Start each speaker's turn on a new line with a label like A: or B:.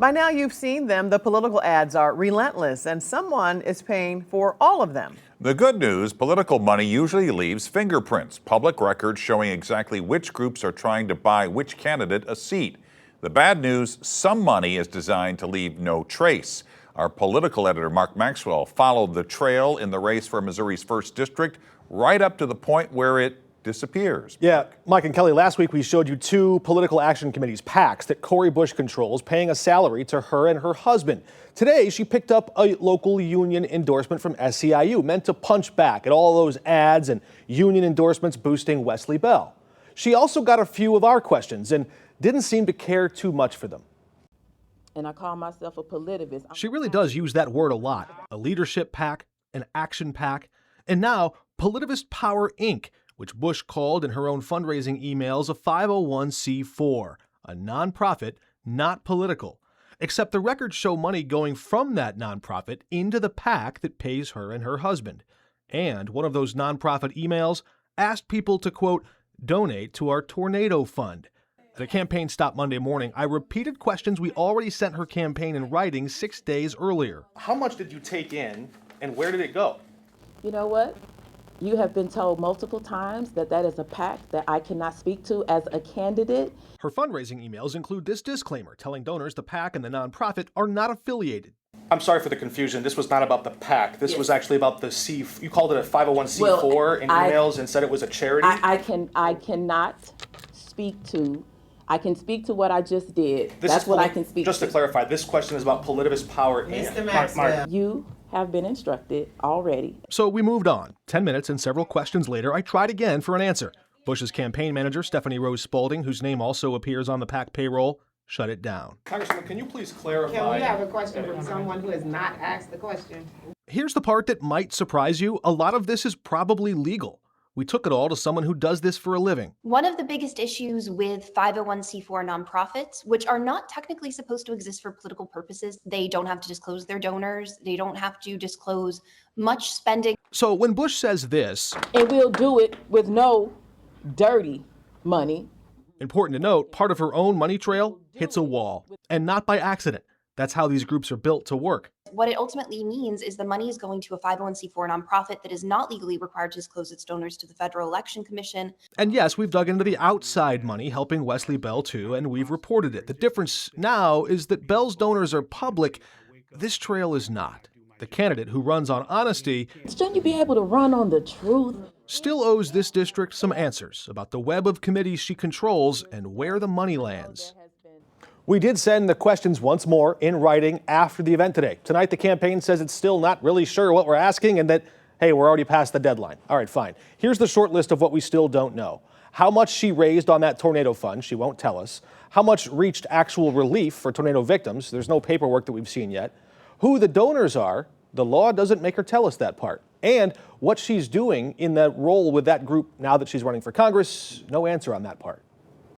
A: By now you've seen them. The political ads are relentless, and someone is paying for all of them.
B: The good news, political money usually leaves fingerprints, public records showing exactly which groups are trying to buy which candidate a seat. The bad news, some money is designed to leave no trace. Our political editor, Mark Maxwell, followed the trail in the race for Missouri's 1st District right up to the point where it disappears.
C: Yeah, Mike and Kelly, last week we showed you 2 political action committees, PACs, that Cori Bush controls, paying a salary to her and her husband. Today, she picked up a local union endorsement from SEIU, meant to punch back at all those ads and union endorsements boosting Wesley Bell. She also got a few of our questions and didn't seem to care too much for them.
D: And I call myself a politivist.
E: She really does use that word a lot. A leadership PAC, an action PAC, and now Politivist Power Inc., which Bush called in her own fundraising emails a 501c4, a nonprofit, not political. Except the records show money going from that nonprofit into the PAC that pays her and her husband. And one of those nonprofit emails asked people to, quote, donate to our tornado fund. At a campaign stop Monday morning, I repeated questions we already sent her campaign in writing 6 days earlier.
C: How much did you take in and where did it go?
D: You know what? You have been told multiple times that that is a PAC that I cannot speak to as a candidate.
E: Her fundraising emails include this disclaimer telling donors the PAC and the nonprofit are not affiliated.
C: I'm sorry for the confusion. This was not about the PAC. This was actually about the C. You called it a 501c4 in emails and said it was a charity.
D: I cannot speak to. I can speak to what I just did. That's what I can speak to.
C: Just to clarify, this question is about Politivist Power Inc.
A: Mr. Maxwell.
D: You have been instructed already.
E: So we moved on. 10 minutes and several questions later, I tried again for an answer. Bush's campaign manager, Stephanie Rose Spalding, whose name also appears on the PAC payroll, shut it down.
C: Congressman, can you please clarify?
F: Can we have a question from someone who has not asked the question?
E: Here's the part that might surprise you. A lot of this is probably legal. We took it all to someone who does this for a living.
G: One of the biggest issues with 501c4 nonprofits, which are not technically supposed to exist for political purposes, they don't have to disclose their donors. They don't have to disclose much spending.
E: So when Bush says this,
D: And we'll do it with no dirty money.
E: important to note, part of her own money trail hits a wall, and not by accident. That's how these groups are built to work.
G: What it ultimately means is the money is going to a 501c4 nonprofit that is not legally required to disclose its donors to the Federal Election Commission.
E: And yes, we've dug into the outside money helping Wesley Bell too, and we've reported it. The difference now is that Bell's donors are public. This trail is not. The candidate who runs on honesty
D: Shouldn't you be able to run on the truth?
E: still owes this district some answers about the web of committees she controls and where the money lands.
C: We did send the questions once more in writing after the event today. Tonight, the campaign says it's still not really sure what we're asking and that, hey, we're already past the deadline. All right, fine. Here's the short list of what we still don't know. How much she raised on that tornado fund, she won't tell us. How much reached actual relief for tornado victims, there's no paperwork that we've seen yet. Who the donors are, the law doesn't make her tell us that part. And what she's doing in that role with that group now that she's running for Congress, no answer on that part.